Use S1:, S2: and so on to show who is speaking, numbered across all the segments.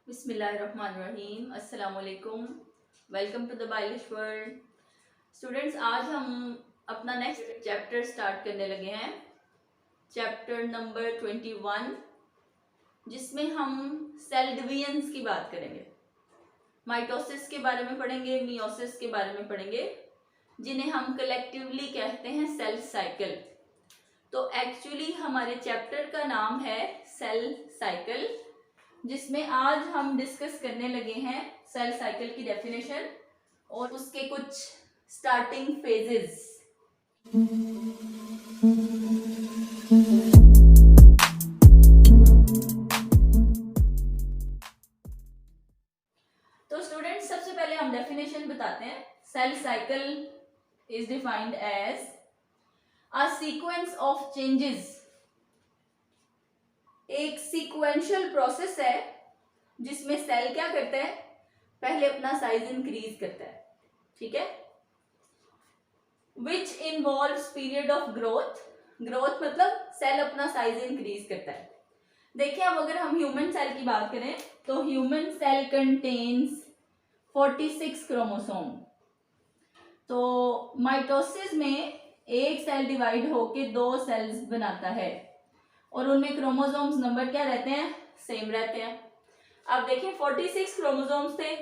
S1: बिस्मिल्लाहिर्रहमानिर्रहीम। अस्सलाम वालेकुम। Welcome to the Bilish world. Students, आज हम अपना नेक्स्ट चैप्टर स्टार्ट करने लगे हैं, चैप्टर नंबर 21, जिसमें हम सेल डिवीजन्स की बात करेंगे। माइटोसिस के बारे में पढ़ेंगे, मियोसिस के बारे में पढ़ेंगे, जिन्हें हम कलेक्टिवली कहते हैं सेल साइकिल। तो एक्चुअली हमारे चैप्टर का नाम है सेल साइकिल, जिसमें आज हम डिस्कस करने लगे हैं सेल साइकिल की डेफिनेशन और उसके कुछ स्टार्टिंग फेजेस। तो स्टूडेंट्स, सबसे पहले हम डेफिनेशन बताते हैं। Cell cycle is defined as a sequence of changes. एक सीक्वेंशियल प्रोसेस है जिसमें सेल क्या करता है, पहले अपना साइज इंक्रीज करता है, ठीक है, which involves period of growth. Growth मतलब सेल अपना साइज इंक्रीज करता है। देखिए, अब अगर हम ह्यूमन सेल की बात करें तो ह्यूमन सेल कंटेन्स 46 क्रोमोसोम। तो माइटोसिस में एक सेल डिवाइड होके दो सेल्स बनाता है और उनमें क्रोमोसोम्स नंबर क्या रहते हैं, सेम रहते हैं। अब देखिए, 46 क्रोमोसोम्स थे,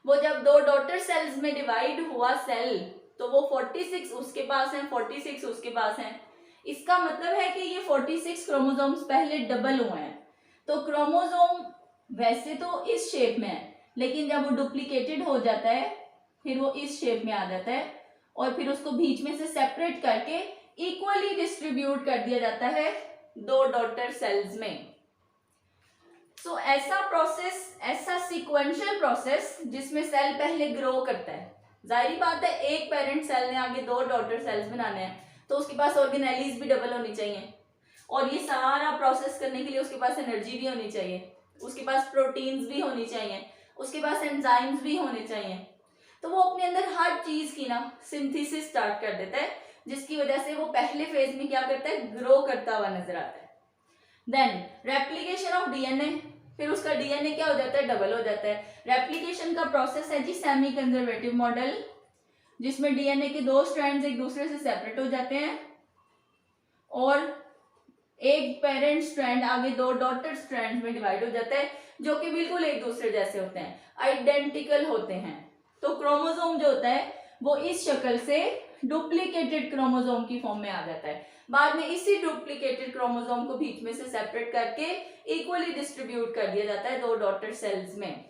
S1: वो जब दो डॉटर सेल्स में डिवाइड हुआ सेल, तो वो 46 उसके पास है, 46 उसके पास है। इसका मतलब है कि ये 46 क्रोमोसोम्स पहले डबल हुए हैं। तो क्रोमोसोम वैसे तो इस शेप में है, लेकिन जब वो डुप्लीकेटेड हो जाता है फिर वो इस शेप में आ जाता है और फिर उसको बीच में से सेपरेट करके इक्वली डिस्ट्रीब्यूट कर दिया जाता है दो डॉटर सेल्स में। तो ऐसा प्रोसेस, ऐसा सीक्वेंशियल प्रोसेस जिसमें सेल पहले ग्रो करता है। जाहिर बात है, एक पेरेंट सेल ने आगे दो डॉटर सेल्स बनाने हैं तो उसके पास ऑर्गेनेलीज भी डबल होनी चाहिए और ये सारा प्रोसेस करने के लिए उसके पास एनर्जी भी होनी चाहिए, उसके पास प्रोटीन्स भी होनी चाहिए, उसके पास एंजाइम्स भी होने चाहिए। तो वो अपने अंदर हर चीज की ना सिंथेसिस स्टार्ट कर देता है, जिसकी वजह से वो पहले फेज में क्या करता है, ग्रो करता हुआ नजर आता है। देन रेप्लिकेशन ऑफ डीएनए, फिर उसका डीएनए क्या हो जाता है, डबल हो जाता है। रेप्लिकेशन का प्रोसेस है जी सेमी कंजर्वेटिव मॉडल, जिसमें डीएनए के दो स्ट्रैंड्स एक दूसरे से सेपरेट हो जाते हैं और एक पेरेंट स्ट्रैंड आगे दो डॉटर स्ट्रैंड में डिवाइड हो जाता है, जो कि बिल्कुल एक दूसरे जैसे होते हैं, आइडेंटिकल होते हैं। तो क्रोमोसोम जो होता है वो इस शक्ल से डुप्लीकेटेड क्रोमोसोम की फॉर्म में आ जाता है। बाद में इसी डुप्लीकेटेड क्रोमोसोम को बीच में से सेपरेट करके इक्वली डिस्ट्रीब्यूट कर दिया जाता है दो डॉटर सेल्स में।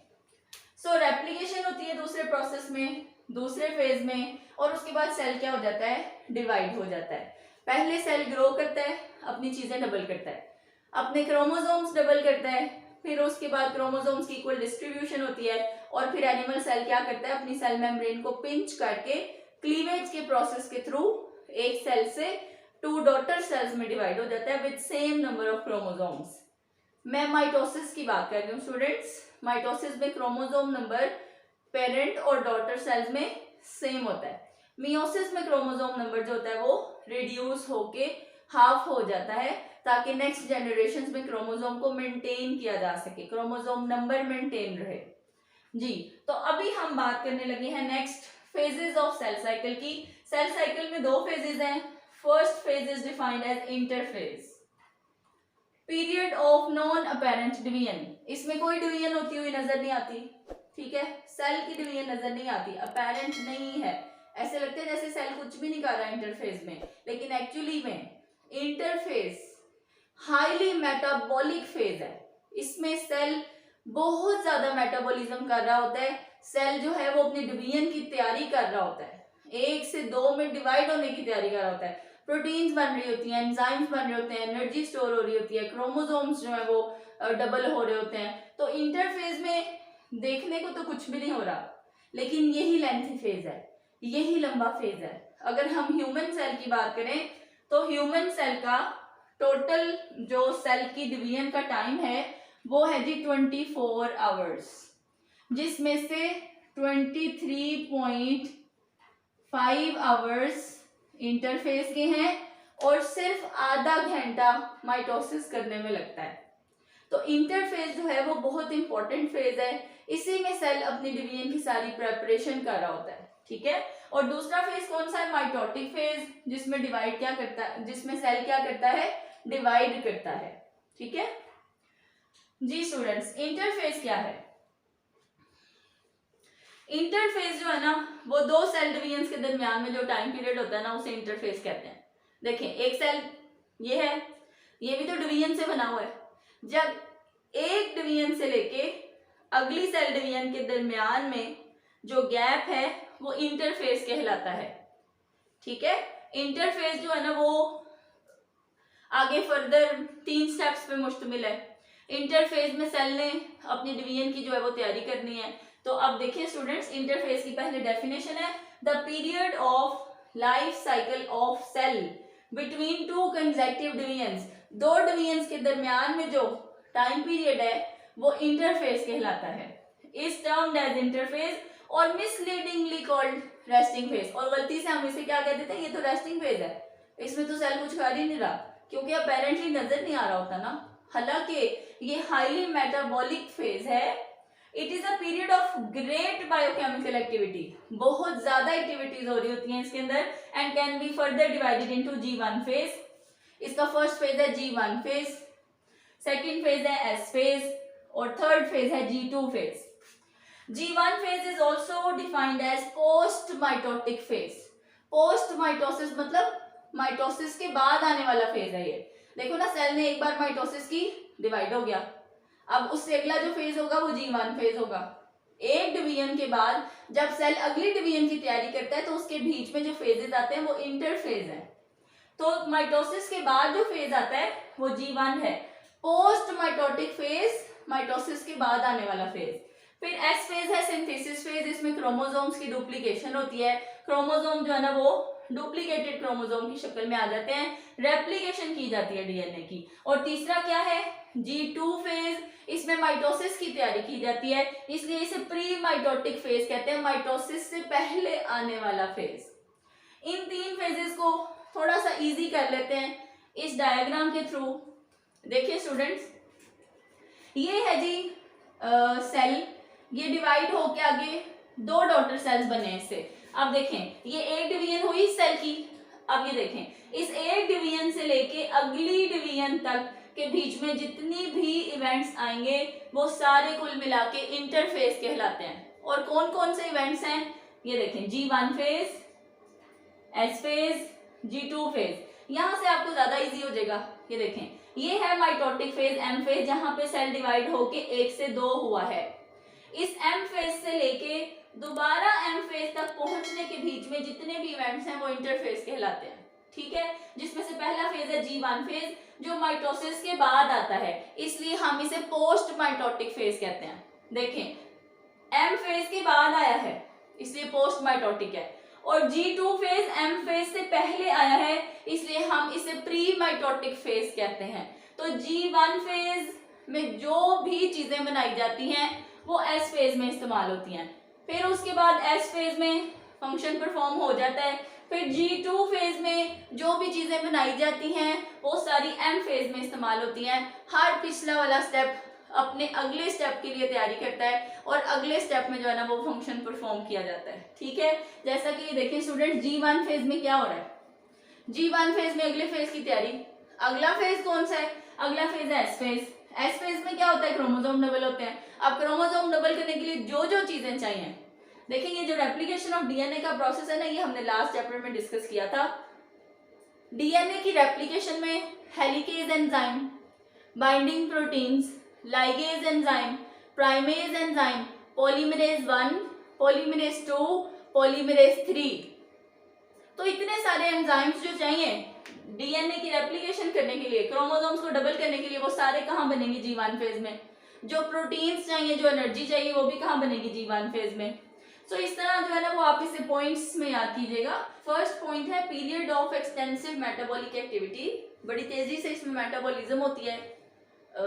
S1: सो रेप्लिकेशन होती है दूसरे प्रोसेस में, दूसरे फेज में, और उसके बाद सेल क्या हो जाता है, डिवाइड हो जाता है। पहले सेल ग्रो करता है, अपनी चीजें डबल करता है, अपने क्रोमोसोम्स डबल करता है, फिर उसके बाद क्रोमोसोम्स की इक्वल डिस्ट्रीब्यूशन होती है और फिर एनिमल सेल क्या करता है, अपनी सेल मेम्ब्रेन को पिंच करके क्लीवेज के प्रोसेस के थ्रू एक सेल से टू डॉटर सेल्स में डिवाइड हो जाता है with same number of chromosomes. मैं माइटोसिस की बात कर रही हूँ स्टूडेंट्स। माइटोसिस में क्रोमोसोम नंबर पेरेंट और डॉटर सेल्स में सेम होता है। मियोसिस में क्रोमोसोम नंबर जो होता है वो रिड्यूस होके हाफ हो जाता है, ताकि नेक्स्ट जनरेशन में क्रोमोसोम को मेंटेन किया जा सके, क्रोमोसोम नंबर मेंटेन रहे जी। तो अभी हम बात करने लगे हैं next phases of cell cycle की। सेल साइकिल में दो फेजेस हैं। First phase is defined as interphase, period of non apparent division. इसमें कोई डिवीजन होती हुई नजर नहीं आती, ठीक है, सेल की डिवीजन नजर नहीं आती, अपेरेंट नहीं है, ऐसे लगता है जैसे सेल कुछ भी नहीं कर रहा है इंटरफेज में, लेकिन एक्चुअली में इंटरफेज हाईली मेटाबॉलिक फेज है। इसमें सेल बहुत ज्यादा मेटाबॉलिज्म कर रहा होता है। सेल जो है वो अपनी डिवीजन की तैयारी कर रहा होता है, एक से दो में डिवाइड होने की तैयारी कर रहा होता है, प्रोटीन्स बन रही होती हैं, एंजाइम्स बन रहे होते हैं, एनर्जी स्टोर हो रही होती है, क्रोमोसोम्स जो है वो डबल हो रहे होते हैं। तो इंटरफेज में देखने को तो कुछ भी नहीं हो रहा, लेकिन यही लेंथी फेज है, यही लंबा फेज है। अगर हम ह्यूमन सेल की बात करें तो ह्यूमन सेल का टोटल जो सेल की डिवीजन का टाइम है वो है जी 24 आवर्स, जिसमें से 23.5 आवर्स इंटरफेज के हैं और सिर्फ आधा घंटा माइटोसिस करने में लगता है। तो इंटरफेज जो है वो बहुत इंपॉर्टेंट फेज है, इसी में सेल अपनी डिवीजन की सारी प्रेपरेशन कर रहा होता है, ठीक है। और दूसरा फेज कौन सा है, माइटोटिक फेज, जिसमें डिवाइड क्या करता है, जिसमें सेल क्या करता है, डिवाइड करता है, ठीक है जी। स्टूडेंट्स, इंटरफेज क्या है? इंटरफेज जो है ना वो दो सेल डिवीजन के दरमियान में जो टाइम पीरियड होता है ना उसे इंटरफेज कहते हैं। देखें, एक सेल ये है, ये भी तो डिवीजन से बना हुआ है। जब एक डिवीजन से लेके अगली सेल डिवीजन के दरमियान में जो गैप है वो इंटरफेज कहलाता है, ठीक है। इंटरफेज जो है ना वो आगे फर्दर 3 स्टेप्स पे मुश्तमिल है। इंटरफेज में सेल ने अपनी डिवीजन की जो है वो तैयारी करनी है। तो अब देखिए स्टूडेंट्स, इंटरफेज की पहले डेफिनेशन है, the period of life cycle of cell between two consecutive divisions, दो डिवीजन्स के दरमियान में जो टाइम पीरियड है वो इंटरफेज कहलाता है, इज टर्म्ड एज इंटरफेज और मिसलीडिंगली कॉल्ड रेस्टिंग फेज। और गलती से हम इसे क्या कह देते हैं, ये तो रेस्टिंग फेज है, इसमें तो सेल कुछ कर ही नहीं रहा, क्योंकि अपेरेंटली नजर नहीं आ रहा होता ना। हालांकि ये हाईली मेटाबॉलिक फेज है। It is a period of great biochemical activity, बहुत ज्यादा एक्टिविटीज हो रही होती हैं इसके अंदर, and can be further divided into G1 phase. इसका फर्स्ट फेज है G1 फेज, सेकंड फेज है S फेज और थर्ड फेज है G2 phase. G1 phase is also defined as post mitotic phase. Post mitosis मतलब mitosis के बाद आने वाला फेज है ये। देखो ना, सेल ने एक बार माइटोसिस की, डिवाइड हो गया, अब उससे अगला जो फेज होगा वो G1 फेज होगा। एक डिवीजन के बाद जब सेल अगली डिवीजन की तैयारी करता है तो उसके बीच में जो फेजेस आते हैं वो इंटरफेज है। तो माइटोसिस के बाद जो फेज आता है वो G1 है। पोस्ट माइटोटिक फेज, माइटोसिस के बाद आने वाला फेज। फिर S फेज है सिंथेसिस फेज, इसमें क्रोमोसोम्स की डुप्लीकेशन होती है। क्रोमोसोम जो है ना वो डुप्लीकेटेड क्रोमोसोम की शक्ल में आ जाते हैं, रेप्लिकेशन की जाती है डीएनए की। और तीसरा क्या है, G2 फेज, इसमें माइटोसिस की तैयारी की जाती है, इसलिए इसे प्री माइटोटिक फेज कहते हैं, माइटोसिस से पहले आने वाला फेज। इन 3 फेजेस को थोड़ा सा इजी कर लेते हैं इस डायग्राम के थ्रू। देखिए स्टूडेंट्स, ये है जी सेल, ये डिवाइड होके आगे 2 डॉटर सेल्स बने इससे। अब देखें, ये एक डिवीजन हुई सेल की, अब ये देखें, इस एक डिवीजन से लेके अगली डिवीजन तक के बीच में जितनी भी इवेंट्स आएंगे वो सारे कुल मिला के इंटरफेज कहलाते हैं। और कौन कौन से इवेंट्स हैं, ये देखें, G1 phase, S phase, G2 phase. यहां से आपको ज्यादा इजी हो जाएगा। ये देखें, ये है माइटोटिक फेज M फेज, जहां पे सेल डिवाइड होके 1 से 2 हुआ है। इस M फेज से लेके दोबारा M फेज तक पहुंचने के बीच में जितने भी इवेंट्स हैं वो इंटरफेज कहलाते हैं, ठीक है। जिसमें से पहला फेज है G1 फेज, जो माइटोसिस के बाद आता है, इसलिए हम इसे पोस्ट माइटोटिक फेज कहते हैं। देखें, M फेज के बाद आया है इसलिए पोस्ट माइटोटिक है, और G2 फेज M फेज से पहले आया है इसलिए हम इसे प्री माइटोटिक फेज कहते हैं। तो G1 फेज में जो भी चीजें बनाई जाती हैं वो S फेज में इस्तेमाल होती हैं। फिर उसके बाद S फेज में फंक्शन परफॉर्म हो जाता है। फिर G2 फेज में जो भी चीजें बनाई जाती हैं वो सारी M फेज में इस्तेमाल होती हैं। हर पिछला वाला स्टेप अपने अगले स्टेप के लिए तैयारी करता है और अगले स्टेप में जो है ना वो फंक्शन परफॉर्म किया जाता है, ठीक है। जैसा कि देखिए स्टूडेंट, G1 फेज में क्या हो रहा है, G1 फेज में अगले फेज की तैयारी। अगला फेज कौन सा है, अगला फेज है S फेज। S फेज में क्या होता है, क्रोमोसोम डबल होते हैं। अब क्रोमोसोम डबल करने के लिए जो जो चीजें चाहिए, देखिए ये जो रेप्लिकेशन ऑफ डीएनए का प्रोसेस है ना, ये हमने लास्ट चैप्टर में डिस्कस किया था। डीएनए की रेप्लिकेशन में helicase enzyme, binding proteins, ligase enzyme, primase enzyme, polymerase 1, polymerase 2, polymerase 3, तो इतने सारे एंजाइम्स जो चाहिए डीएनए की रेप्लिकेशन करने के लिए, क्रोमोसोम्स को डबल करने के लिए, वो सारे कहाँ बनेंगे, G1 फेज में। जो प्रोटीन्स चाहिए, जो एनर्जी चाहिए, वो भी कहाँ बनेगी, G1 फेज में। सो इस तरह जो है ना वो आप इसे पॉइंट्स में याद कीजिएगा। फर्स्ट पॉइंट है period of extensive metabolic activity, बड़ी तेजी से इसमें मेटाबॉलिज्म होती है।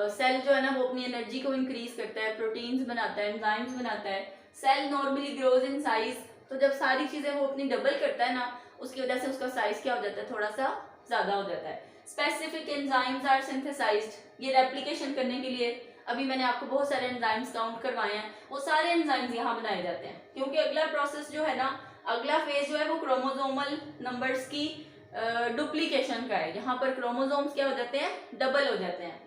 S1: सेल जो है ना वो अपनी एनर्जी को इंक्रीज करता है, प्रोटीन्स बनाता है, एंजाइम्स बनाता है। Cell normally grows in size, तो जब सारी चीजें वो अपनी डबल करता है ना, उसकी वजह से उसका साइज क्या हो जाता है, थोड़ा सा ज्यादा हो जाता है। स्पेसिफिक एंजाइम्स आर सिंथेसाइज्ड, ये रेप्लिकेशन करने के लिए अभी मैंने आपको बहुत सारे एंजाइम्स काउंट करवाए हैं, वो सारे एंजाइम्स यहाँ बनाए जाते हैं, क्योंकि अगला प्रोसेस जो है ना, अगला फेज जो है वो क्रोमोसोमल नंबर्स की डुप्लीकेशन का है। यहाँ पर क्रोमोसोम्स क्या हो जाते हैं, डबल हो जाते हैं।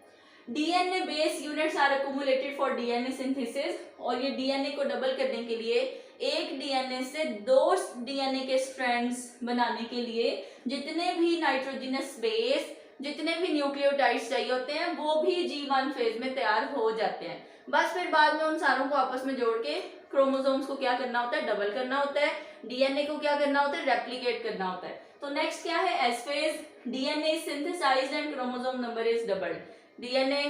S1: DNA base units are accumulated for DNA synthesis, और ये डीएनए को डबल करने के लिए एक डीएनए से 2 डीएनए के स्ट्रैंड्स बनाने के लिए जितने भी नाइट्रोजनस बेस, जितने भी न्यूक्लियोटाइड्स चाहिए होते हैं वो भी G1 फेज में तैयार हो जाते हैं। बस फिर बाद में उन सारों को आपस में जोड़ के क्रोमोसोम्स को क्या करना होता है, डबल करना होता है, डीएनए को क्या करना होता है, रेप्लिकेट करना होता है। तो नेक्स्ट क्या है, S phase, DNA is synthesised and chromosome number is doubled. DNA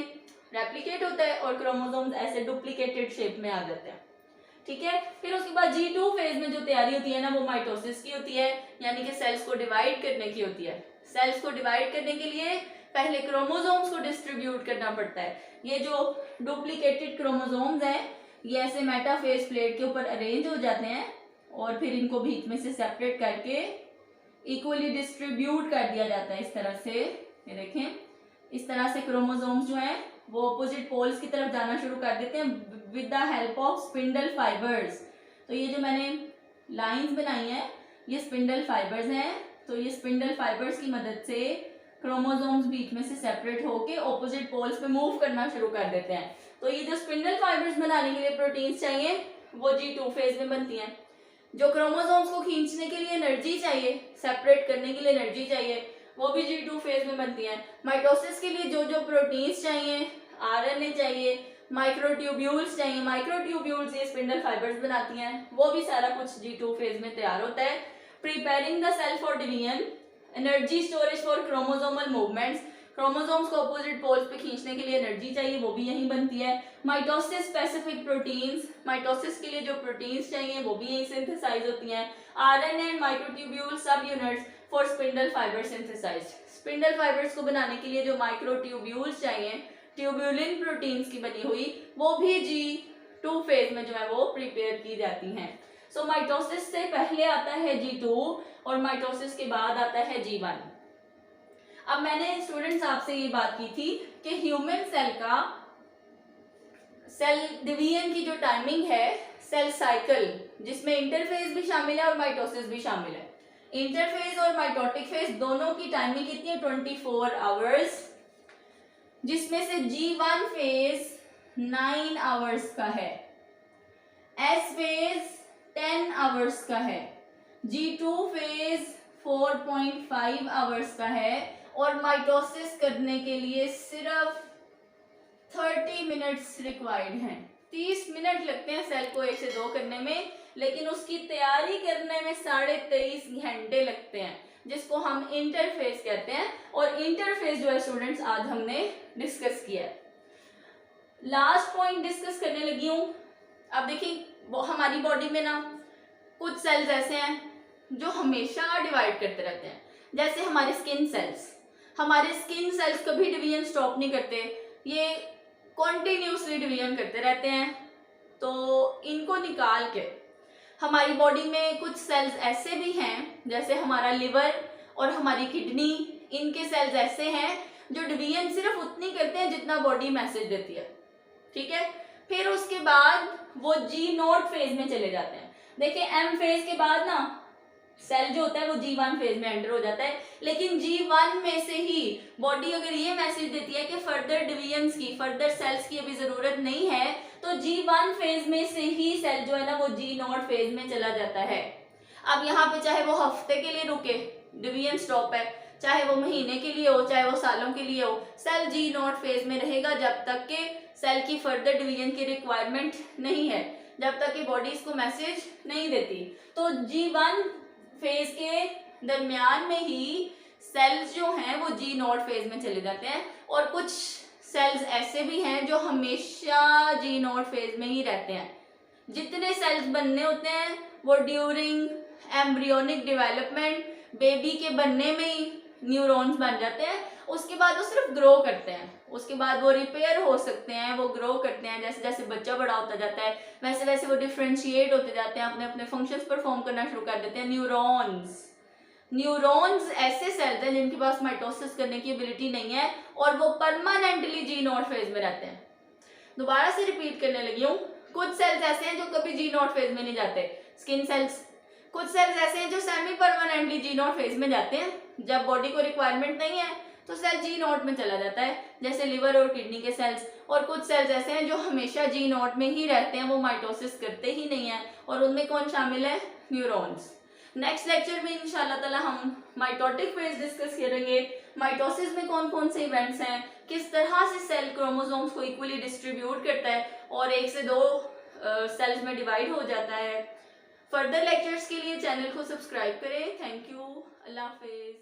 S1: replicate होता है और क्रोमोसोम्स ऐसे डुप्लीकेटेड शेप में आ जाते हैं, ठीक है। फिर उसके बाद G2 फेज में जो तैयारी होती है ना, वो माइटोसिस की होती है, यानी कि सेल्स को डिवाइड करने की होती है। सेल्स को डिवाइड करने के लिए पहले क्रोमोसोम्स को डिस्ट्रीब्यूट करना पड़ता है। ये जो डुप्लीकेटेड क्रोमोसोम्स हैं ये ऐसे मेटाफेज प्लेट के ऊपर अरेंज हो जाते हैं और फिर इनको बीच में से सेपरेट करके इक्वली डिस्ट्रीब्यूट कर दिया जाता है इस तरह से। ये देखें, इस तरह से क्रोमोसोम्स जो हैं वो अपोजिट पोल्स की तरफ जाना शुरू कर देते हैं with the help of spindle fibres. तो ये जो मैंने लाइंस बनाई हैं ये स्पिंडल फाइबर्स हैं। तो ये स्पिंडल फाइबर्स की मदद से क्रोमोसोम्स बीच में से सेपरेट होके ऑपोजिट पोल्स पे मूव करना शुरू कर देते हैं। तो ये जो स्पिंडल फाइबर्स बनाने के लिए प्रोटीन्स चाहिए वो G2 फेज में बनती हैं। जो क्रोमोसोम्स को खींचने के लिए एनर्जी चाहिए, सेपरेट करने के लिए एनर्जी चाहिए, वो भी G2 फेज में बनती हैं। माइटोसिस के लिए जो जो प्रोटीन्स चाहिए, आरएनए चाहिए, माइक्रोट्यूब्यूल्स चाहिए, माइक्रोट्यूब्यूल्स ये स्पिंडल फाइबर्स बनाती हैं, वो भी सारा कुछ G2 फेज में तैयार होता है। Preparing the cell for division, energy storage for chromosomal movements, chromosomes को अपोजिट पोल्स पे खींचने के लिए एनर्जी चाहिए, वो भी यहीं बनती है। माइटोसिस स्पेसिफिक प्रोटीन्स, माइटोसिस के लिए जो प्रोटीन्स चाहिए वो भी यहीं सिंथेसाइज होती हैं। RNA and microtubule subunits for spindle fibre synthesised, spindle fibres को बनाने के लिए जो माइक्रोट्यूब्यूल्स चाहिए, ट्यूब्यूलिन प्रोटीन्स की बनी हुई, वो भी G2 फेज में जो है वो प्रिपेयर की जाती हैं। सो माइटोसिस से पहले आता है G2 और माइटोसिस के बाद आता है G1। अब मैंने स्टूडेंट्स आपसे ये बात की थी कि ह्यूमन सेल का सेल डिवीजन की जो टाइमिंग है, सेल साइकिल, जिसमें इंटरफेज भी शामिल है और माइटोसिस भी शामिल है। इंटरफेज और माइटोटिक फेज दोनों की टाइमिंग कितनी है, 24 आवर्स, जिसमें से G1 फेज 9 आवर्स का है, S फेज 10 आवर्स का है, G2 फेज 4.5 आवर्स का है और माइटोसिस करने के लिए सिर्फ 30 मिनट्स रिक्वायर्ड हैं। 30 मिनट लगते हैं सेल को 1 से 2 करने में, लेकिन उसकी तैयारी करने में 23.5 घंटे लगते हैं, जिसको हम इंटरफेज कहते हैं। और इंटरफेज जो है स्टूडेंट्स आज हमने डिस्कस किया है। लास्ट पॉइंट डिस्कस करने लगी हूँ। अब देखिए, हमारी बॉडी में ना कुछ सेल्स ऐसे हैं जो हमेशा डिवाइड करते रहते हैं, जैसे हमारे स्किन सेल्स। हमारे स्किन सेल्स कभी डिवीजन स्टॉप नहीं करते, ये कॉन्टिन्यूसली डिवीजन करते रहते हैं। तो इनको निकाल के हमारी बॉडी में कुछ सेल्स ऐसे भी हैं, जैसे हमारा लिवर और हमारी किडनी, इनके सेल्स ऐसे हैं जो डिवीजन सिर्फ उतनी करते हैं जितना बॉडी मैसेज देती है, ठीक है। फिर उसके बाद वो G0 फेज में चले जाते हैं। देखिए, M फेज के बाद ना सेल जो होता है वो G1 फेज में एंटर हो जाता है, लेकिन G1 में से ही बॉडी अगर ये मैसेज देती है कि फर्दर डिवीजन्स की, फर्दर सेल्स की अभी जरूरत नहीं है, तो G1 फेज में से ही सेल जो है ना वो G0 फेज में चला जाता है। अब यहाँ पे चाहे वो हफ्ते के लिए रुके, डिवीजन स्टॉप है, चाहे वो महीने के लिए हो, चाहे वो सालों के लिए हो, सेल G0 फेज में रहेगा जब तक के सेल की फर्दर डिवीजन की रिक्वायरमेंट नहीं है, जब तक कि बॉडी इसको मैसेज नहीं देती। तो G1 फेज के दरमियान में ही सेल्स जो हैं वो G0 फेज में चले जाते हैं, और कुछ सेल्स ऐसे भी हैं जो हमेशा G0 फेज में ही रहते हैं। जितने सेल्स बनने होते हैं वो ड्यूरिंग एम्ब्रियोनिक डेवलपमेंट, बेबी के बनने में ही न्यूरॉन्स बन जाते हैं, उसके बाद वो सिर्फ ग्रो करते हैं, उसके बाद वो रिपेयर हो सकते हैं, वो ग्रो करते हैं, जैसे जैसे बच्चा बड़ा होता जाता है वैसे वैसे वो डिफ्रेंशिएट होते जाते हैं, अपने अपने फंक्शंस परफॉर्म करना शुरू कर देते हैं। न्यूरॉन्स, न्यूरॉन्स ऐसे सेल्स हैं जिनके पास माइटोसिस करने की एबिलिटी नहीं है और वो परमानेंटली जी नॉट फेज में रहते हैं। दोबारा से रिपीट करने लगी हूँ, कुछ सेल्स ऐसे हैं जो कभी जी नॉट फेज में नहीं जाते, स्किन सेल्स। कुछ सेल्स ऐसे हैं जो semi permanently G naught phase में जाते हैं, जब बॉडी को रिक्वायरमेंट नहीं है तो सेल जी नॉट में चला जाता है, जैसे लिवर और किडनी के सेल्स। और कुछ सेल्स ऐसे हैं जो हमेशा जी नॉट में ही रहते हैं, वो माइटोसिस करते ही नहीं है, और उनमें कौन शामिल है? न्यूरॉन्स। नेक्स्ट लेक्चर में इंशाल्लाह ताला हम माइटोटिक फेज डिस्कस करेंगे, माइटोसिस में कौन कौन से इवेंट्स हैं, किस तरह से सेल क्रोमोसोम्स को इक्वली डिस्ट्रीब्यूट करता है और 1 से 2 सेल्स में डिवाइड हो जाता है। फर्दर लेक्चर्स के लिए चैनल को सब्सक्राइब करें। Thank you, Allah Hafiz.